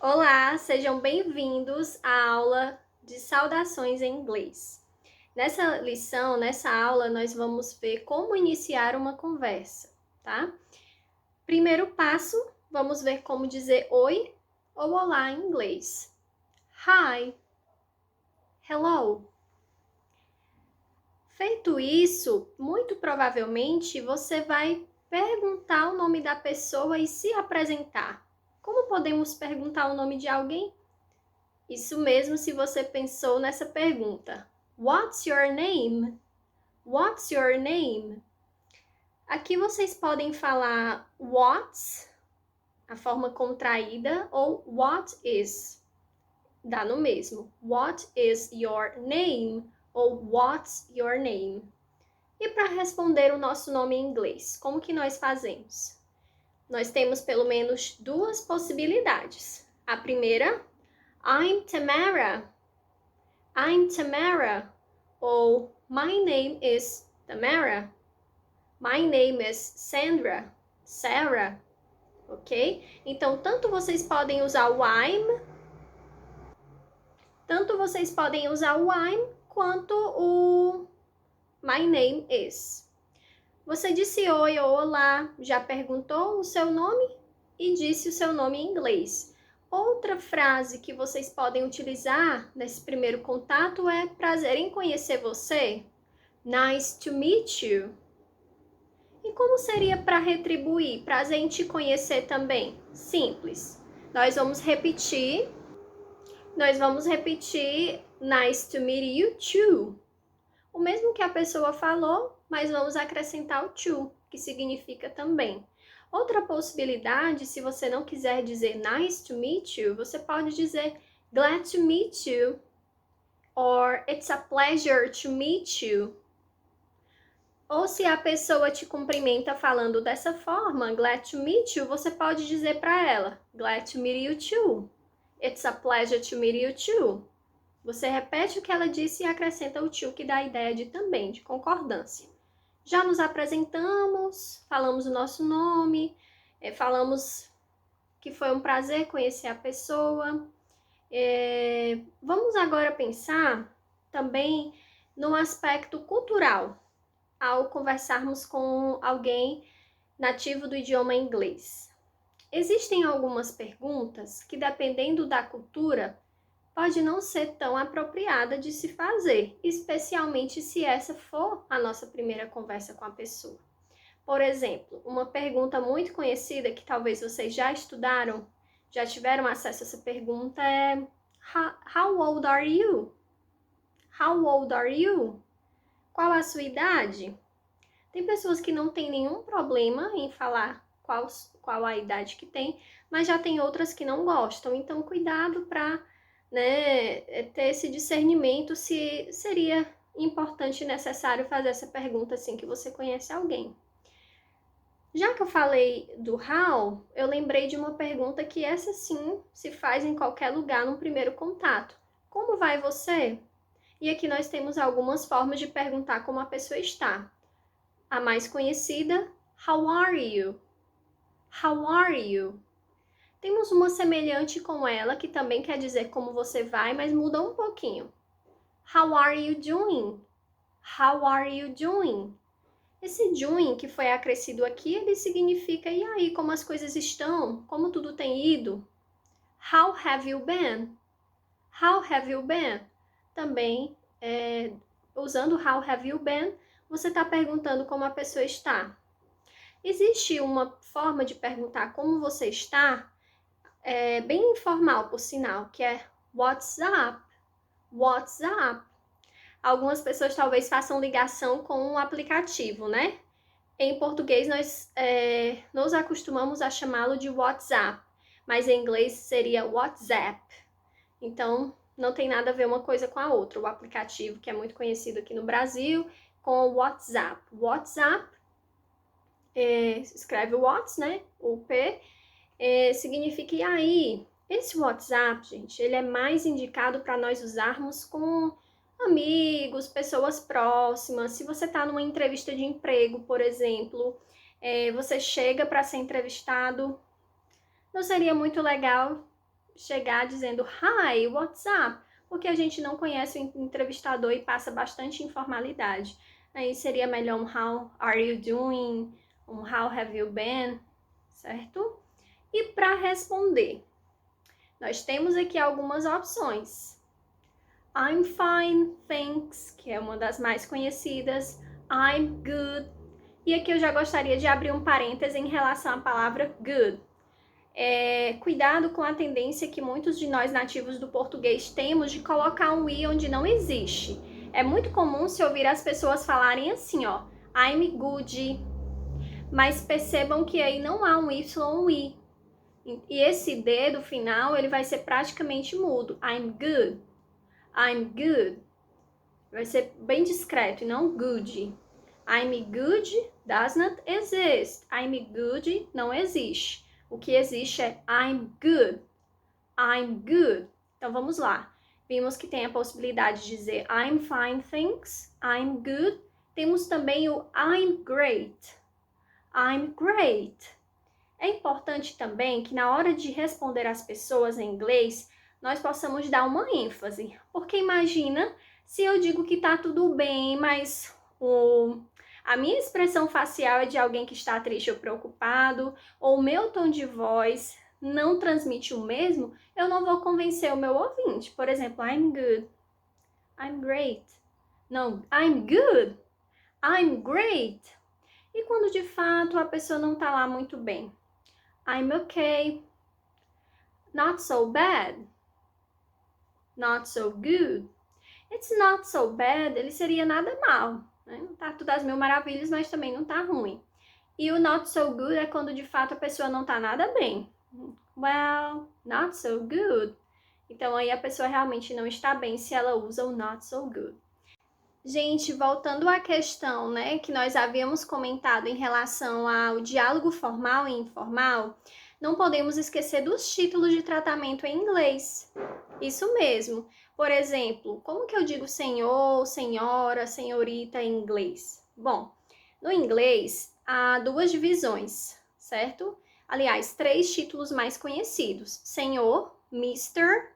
Olá, sejam bem-vindos à aula de saudações em inglês. Nessa lição, nessa aula, nós vamos ver como iniciar uma conversa, tá? Primeiro passo, vamos ver como dizer oi ou olá em inglês. Hi, hello. Feito isso, muito provavelmente você vai perguntar o nome da pessoa e se apresentar. Como podemos perguntar o nome de alguém? Isso mesmo se você pensou nessa pergunta. What's your name? What's your name? Aqui vocês podem falar what's, a forma contraída, ou what is. Dá no mesmo. What is your name? Ou what's your name? E para responder o nosso nome em inglês, como que nós fazemos? Nós temos pelo menos duas possibilidades. A primeira, I'm Tamara. I'm Tamara. Ou my name is Tamara. My name is Sandra. Sarah. Ok? Então, tanto vocês podem usar o I'm, quanto o my name is. Você disse oi ou olá, já perguntou o seu nome e disse o seu nome em inglês. Outra frase que vocês podem utilizar nesse primeiro contato é prazer em conhecer você. Nice to meet you. E como seria para retribuir? Prazer em te conhecer também. Simples. Nós vamos repetir nice to meet you too. O mesmo que a pessoa falou, mas vamos acrescentar o to, que significa também. Outra possibilidade, se você não quiser dizer nice to meet you, você pode dizer glad to meet you, or it's a pleasure to meet you. Ou se a pessoa te cumprimenta falando dessa forma, glad to meet you, você pode dizer para ela, glad to meet you too. It's a pleasure to meet you too. Você repete o que ela disse e acrescenta o to, que dá a ideia de também, de concordância. Já nos apresentamos, falamos o nosso nome, falamos que foi um prazer conhecer a pessoa. Vamos agora pensar também no aspecto cultural, ao conversarmos com alguém nativo do idioma inglês. Existem algumas perguntas que, dependendo da cultura, pode não ser tão apropriada de se fazer, especialmente se essa for a nossa primeira conversa com a pessoa. Por exemplo, uma pergunta muito conhecida que talvez vocês já estudaram, já tiveram acesso a essa pergunta é How old are you? How old are you? Qual a sua idade? Tem pessoas que não têm nenhum problema em falar qual a idade que tem, mas já tem outras que não gostam. Então, cuidado para ter esse discernimento se seria importante e necessário fazer essa pergunta assim que você conhece alguém. Já que eu falei do how, eu lembrei de uma pergunta que essa sim se faz em qualquer lugar no primeiro contato. Como vai você? E aqui nós temos algumas formas de perguntar como a pessoa está. A mais conhecida, how are you? How are you? Temos uma semelhante com ela, que também quer dizer como você vai, mas muda um pouquinho. How are you doing? How are you doing? Esse doing que foi acrescido aqui, ele significa e aí, como as coisas estão? Como tudo tem ido? How have you been? How have you been? Também, usando how have you been, você está perguntando como a pessoa está. Existe uma forma de perguntar como você está, bem informal, por sinal, que é what's up? What's up? Algumas pessoas talvez façam ligação com um aplicativo, né? Em português, nós nos acostumamos a chamá-lo de WhatsApp, mas em inglês seria WhatsApp. Então, não tem nada a ver uma coisa com a outra. O aplicativo, que é muito conhecido aqui no Brasil, com o WhatsApp. WhatsApp, escreve o Whats, né? O P, significa e aí. Esse WhatsApp, gente, ele é mais indicado para nós usarmos com amigos, pessoas próximas. Se você está numa entrevista de emprego, por exemplo, você chega para ser entrevistado, não seria muito legal chegar dizendo hi, what's up? Porque a gente não conhece o entrevistador e passa bastante informalidade. Aí seria melhor um how are you doing? Um how have you been? Certo? E para responder, nós temos aqui algumas opções. I'm fine, thanks, que é uma das mais conhecidas. I'm good. E aqui eu já gostaria de abrir um parêntese em relação à palavra good. Cuidado com a tendência que muitos de nós nativos do português temos de colocar um i onde não existe. É muito comum se ouvir as pessoas falarem assim, ó, I'm good, mas percebam que aí não há um y ou um i. E esse D do final, ele vai ser praticamente mudo. I'm good. I'm good. Vai ser bem discreto e não good. I'm good does not exist. I'm good não existe. O que existe é I'm good. I'm good. Então vamos lá. Vimos que tem a possibilidade de dizer I'm fine, thanks. I'm good. Temos também o I'm great. I'm great. É importante também que na hora de responder às pessoas em inglês, nós possamos dar uma ênfase. Porque imagina se eu digo que tá tudo bem, mas a minha expressão facial é de alguém que está triste ou preocupado, ou o meu tom de voz não transmite o mesmo, eu não vou convencer o meu ouvinte. Por exemplo, I'm good. I'm great. Não, I'm good. I'm great. E quando de fato a pessoa não tá lá muito bem? I'm okay. Not so bad. Not so good. It's not so bad, ele seria nada mal. Né? Não tá tudo às mil maravilhas, mas também não tá ruim. E o not so good é quando de fato a pessoa não tá nada bem. Well, not so good. Então aí a pessoa realmente não está bem se ela usa o not so good. Gente, voltando à questão, né, que nós havíamos comentado em relação ao diálogo formal e informal, não podemos esquecer dos títulos de tratamento em inglês. Isso mesmo. Por exemplo, como que eu digo senhor, senhora, senhorita em inglês? Bom, no inglês há duas divisões, certo? Aliás, 3 títulos mais conhecidos. Senhor, Mr.,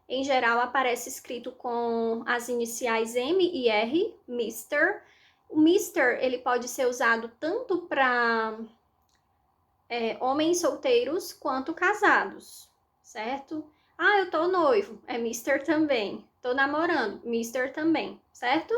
em geral aparece escrito com as iniciais M e R, Mr. O Mr. ele pode ser usado tanto para homens solteiros quanto casados, certo? Ah, eu tô noivo, é Mr. também. Tô namorando, Mr. também, certo?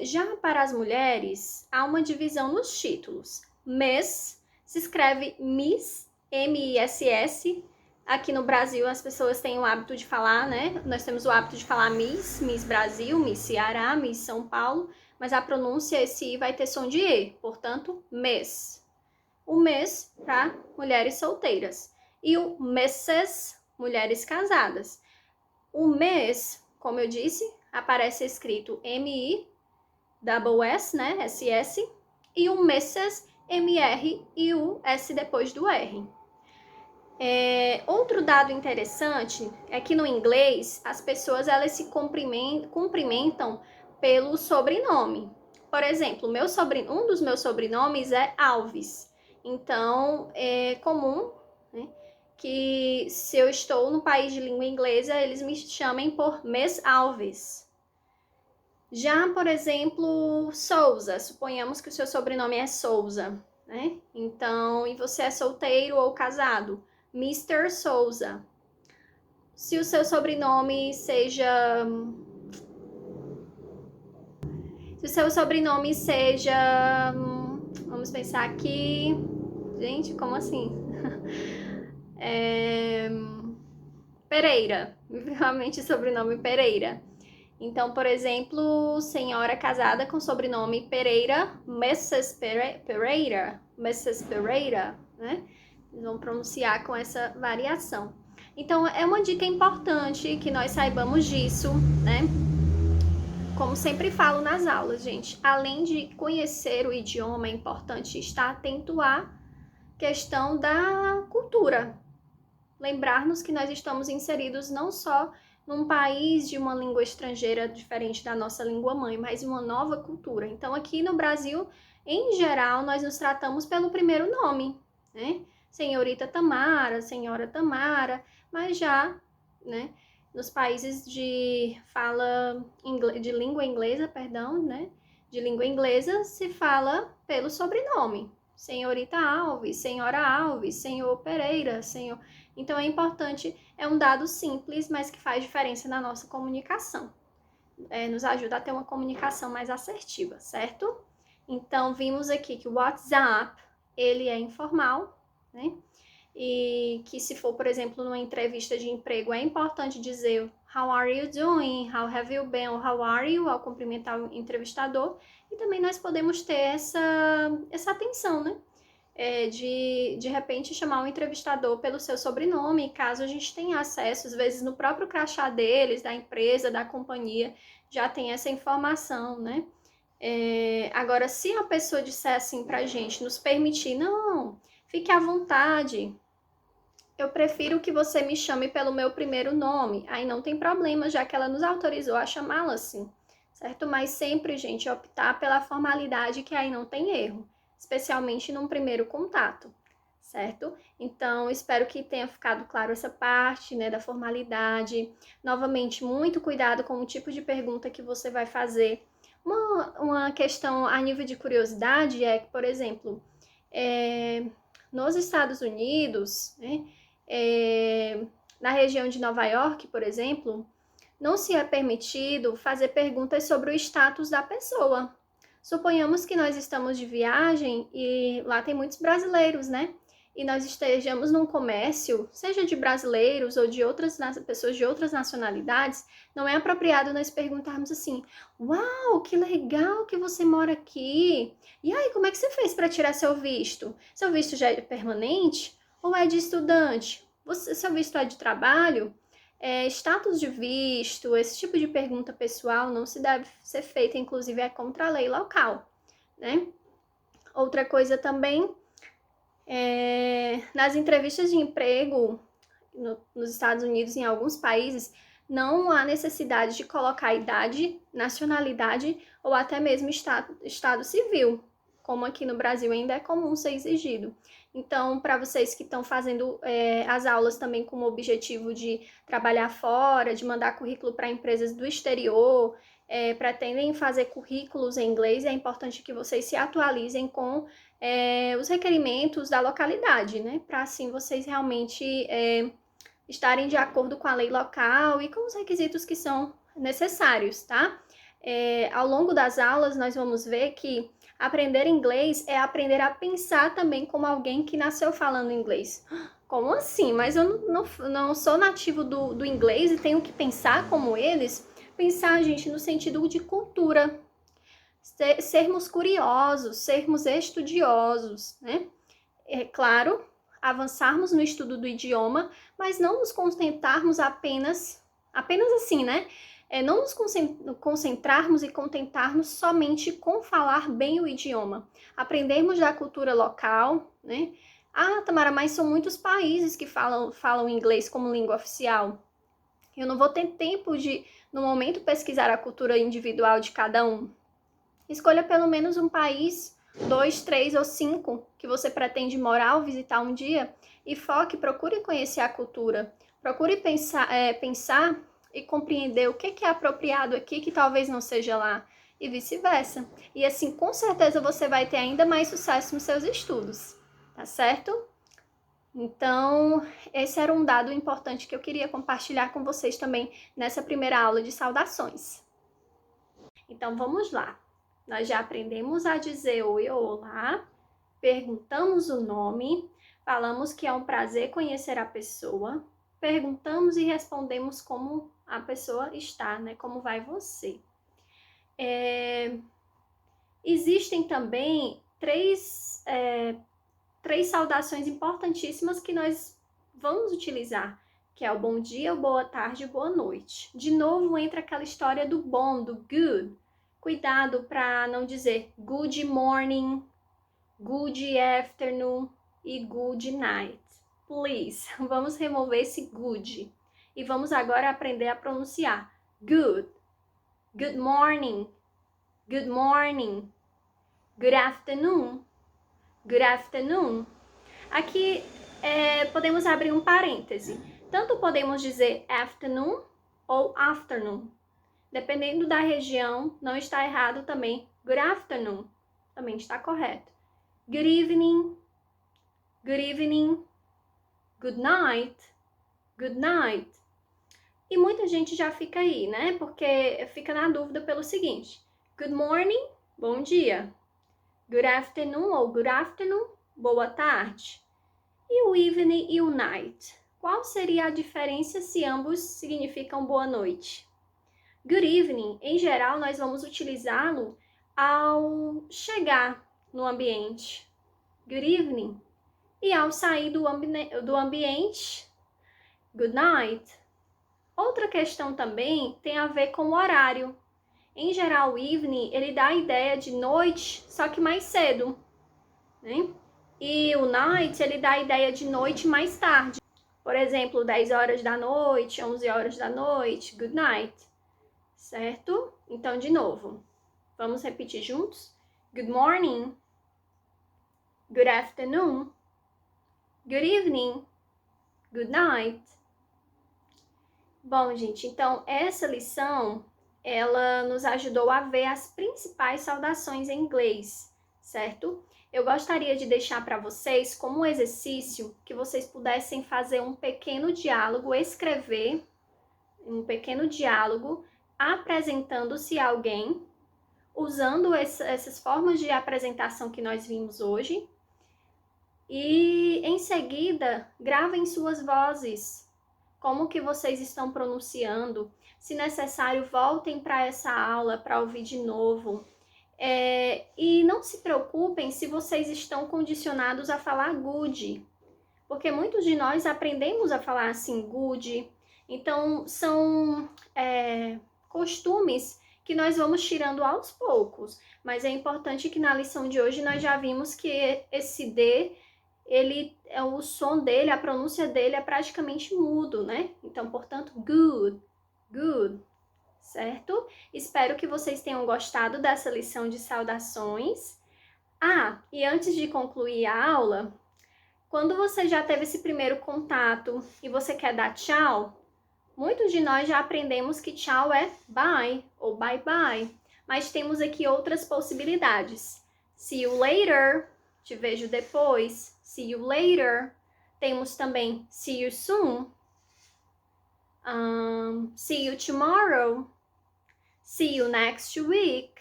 Já para as mulheres, há uma divisão nos títulos. Miss se escreve Miss, M-I-S-S. Aqui no Brasil as pessoas têm o hábito de falar, né? Nós temos o hábito de falar Miss, Miss Brasil, Miss Ceará, Miss São Paulo, mas a pronúncia esse I vai ter som de E, portanto, Miss. O Miss para mulheres solteiras e o Mrs, mulheres casadas. O Miss, como eu disse, aparece escrito M-I-S-S, né? S-S, e o Mrs, M-R e o S depois do R. Outro dado interessante é que no inglês as pessoas elas se cumprimentam pelo sobrenome. Por exemplo, um dos meus sobrenomes é Alves. Então, é comum, né, que se eu estou no país de língua inglesa, eles me chamem por Miss Alves. Já, por exemplo, Souza. Suponhamos que o seu sobrenome é Souza, né? Então, e você é solteiro ou casado? Mr. Souza. Se o seu sobrenome seja... Vamos pensar aqui... Gente, como assim? Pereira. Realmente sobrenome Pereira. Então, por exemplo, senhora casada com sobrenome Pereira, Mrs. Pereira. Mrs. Pereira, né? Eles vão pronunciar com essa variação. Então, é uma dica importante que nós saibamos disso, né? Como sempre falo nas aulas, gente, além de conhecer o idioma, é importante estar atento à questão da cultura. Lembrar-nos que nós estamos inseridos não só num país de uma língua estrangeira diferente da nossa língua mãe, mas uma nova cultura. Então, aqui no Brasil, em geral, nós nos tratamos pelo primeiro nome, né? senhorita Tamara, senhora Tamara, mas já, né, nos países de fala de língua inglesa, perdão, né, de língua inglesa se fala pelo sobrenome. Senhorita Alves, senhora Alves, senhor Pereira, senhor. Então é importante, é um dado simples, mas que faz diferença na nossa comunicação. Nos ajuda a ter uma comunicação mais assertiva, certo? Então vimos aqui que o WhatsApp, ele é informal, né? E que se for, por exemplo, numa entrevista de emprego, é importante dizer How are you doing? How have you been? Ou How are you? Ao cumprimentar o entrevistador. E também nós podemos ter essa atenção, né? De repente chamar o entrevistador pelo seu sobrenome, caso a gente tenha acesso, às vezes no próprio crachá deles, da empresa, da companhia, já tem essa informação, né? Agora, se a pessoa disser assim pra gente, nos permitir, não, fique à vontade, eu prefiro que você me chame pelo meu primeiro nome, aí não tem problema, já que ela nos autorizou a chamá-la assim, certo? Mas sempre, gente, optar pela formalidade, que aí não tem erro, especialmente num primeiro contato, certo? Então, espero que tenha ficado claro essa parte, né, da formalidade. Novamente, muito cuidado com o tipo de pergunta que você vai fazer. Uma questão a nível de curiosidade é que, por exemplo, nos Estados Unidos, né, na região de Nova York, por exemplo, não se é permitido fazer perguntas sobre o status da pessoa. Suponhamos que nós estamos de viagem e lá tem muitos brasileiros, né? E nós estejamos num comércio, seja de brasileiros ou de outras pessoas de outras nacionalidades, não é apropriado nós perguntarmos assim: uau, que legal que você mora aqui! E aí, como é que você fez para tirar seu visto? Seu visto já é permanente ou é de estudante? Seu visto é de trabalho? Status de visto, esse tipo de pergunta pessoal não se deve ser feita, inclusive é contra a lei local, né? Outra coisa também, nas entrevistas de emprego nos Estados Unidos e em alguns países, não há necessidade de colocar idade, nacionalidade ou até mesmo estado civil, como aqui no Brasil ainda é comum ser exigido. Então, para vocês que estão fazendo as aulas também com o objetivo de trabalhar fora, de mandar currículo para empresas do exterior, pretendem fazer currículos em inglês, é importante que vocês se atualizem com os requerimentos da localidade, né? Para assim vocês realmente estarem de acordo com a lei local e com os requisitos que são necessários, tá? Ao longo das aulas, nós vamos ver que aprender inglês é aprender a pensar também como alguém que nasceu falando inglês. Como assim? Mas eu não sou nativo do inglês e tenho que pensar como eles? Pensar, gente, no sentido de cultura. Sermos curiosos, sermos estudiosos, né? É claro, avançarmos no estudo do idioma, mas não nos contentarmos apenas assim, né? Não nos concentrarmos e contentarmos somente com falar bem o idioma. Aprendermos da cultura local, né? Ah, Tamara, mas são muitos países que falam inglês como língua oficial. Eu não vou ter tempo de, no momento, pesquisar a cultura individual de cada um. Escolha pelo menos um país, 2, 3 ou 5, que você pretende morar ou visitar um dia e foque, procure conhecer a cultura. Procure pensar e compreender o que é apropriado aqui que talvez não seja lá e vice-versa. E assim, com certeza você vai ter ainda mais sucesso nos seus estudos, tá certo? Então, esse era um dado importante que eu queria compartilhar com vocês também nessa primeira aula de saudações. Então, vamos lá. Nós já aprendemos a dizer oi ou olá, perguntamos o nome, falamos que é um prazer conhecer a pessoa, perguntamos e respondemos como a pessoa está, né? Como vai você? Existem também três saudações importantíssimas que nós vamos utilizar, que é o bom dia, o boa tarde e boa noite. De novo entra aquela história do bom, do good. Cuidado para não dizer good morning, good afternoon e good night. Please, vamos remover esse good. E vamos agora aprender a pronunciar good, good morning, good morning, good afternoon, good afternoon. Aqui podemos abrir um parêntese. Tanto podemos dizer afternoon ou afternoon. Dependendo da região, não está errado também. Good afternoon, também está correto. Good evening, good evening. Good night, good night. E muita gente já fica aí, né? Porque fica na dúvida pelo seguinte. Good morning, bom dia. Good afternoon ou good afternoon, boa tarde. E o evening e o night? Qual seria a diferença se ambos significam boa noite? Good evening, em geral, nós vamos utilizá-lo ao chegar no ambiente. Good evening. E ao sair do ambiente, good night. Outra questão também tem a ver com o horário. Em geral, o evening, ele dá a ideia de noite, só que mais cedo, né? E o night, ele dá a ideia de noite mais tarde. Por exemplo, 10 horas da noite, 11 horas da noite, good night. Certo? Então, de novo, vamos repetir juntos? Good morning, good afternoon, good evening, good night. Bom, gente, então essa lição, ela nos ajudou a ver as principais saudações em inglês, certo? Eu gostaria de deixar para vocês como um exercício que vocês pudessem fazer um pequeno diálogo, escrever um pequeno diálogo apresentando-se a alguém, usando essas formas de apresentação que nós vimos hoje. E em seguida, gravem suas vozes, como que vocês estão pronunciando. Se necessário, voltem para essa aula para ouvir de novo. E não se preocupem se vocês estão condicionados a falar good, porque muitos de nós aprendemos a falar assim, good. Então, são costumes que nós vamos tirando aos poucos, mas é importante que na lição de hoje nós já vimos que esse D, o som dele, a pronúncia dele é praticamente mudo, né? Então, portanto, good, good, certo? Espero que vocês tenham gostado dessa lição de saudações. E antes de concluir a aula, quando você já teve esse primeiro contato e você quer dar tchau, muitos de nós já aprendemos que tchau é bye ou bye bye, mas temos aqui outras possibilidades. See you later, te vejo depois. See you later. Temos também see you soon. See you tomorrow. See you next week.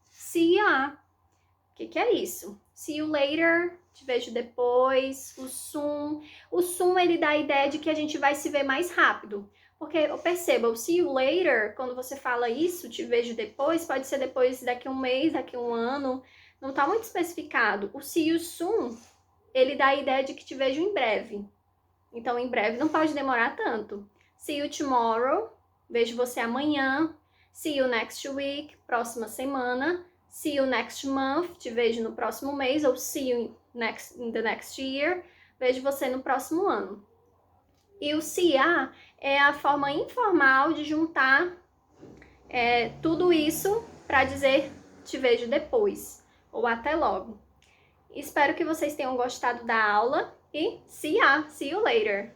See ya. O que é isso? See you later, te vejo depois. O soon, ele dá a ideia de que a gente vai se ver mais rápido. Porque, perceba, o see you later, quando você fala isso, te vejo depois, pode ser depois daqui a um mês, daqui a um ano, não está muito especificado. O see you soon, ele dá a ideia de que te vejo em breve. Então, em breve não pode demorar tanto. See you tomorrow, vejo você amanhã. See you next week, próxima semana. See you next month, te vejo no próximo mês. Ou see you in the next year, vejo você no próximo ano. E o see ya é a forma informal de juntar tudo isso para dizer te vejo depois ou até logo. Espero que vocês tenham gostado da aula e see you later!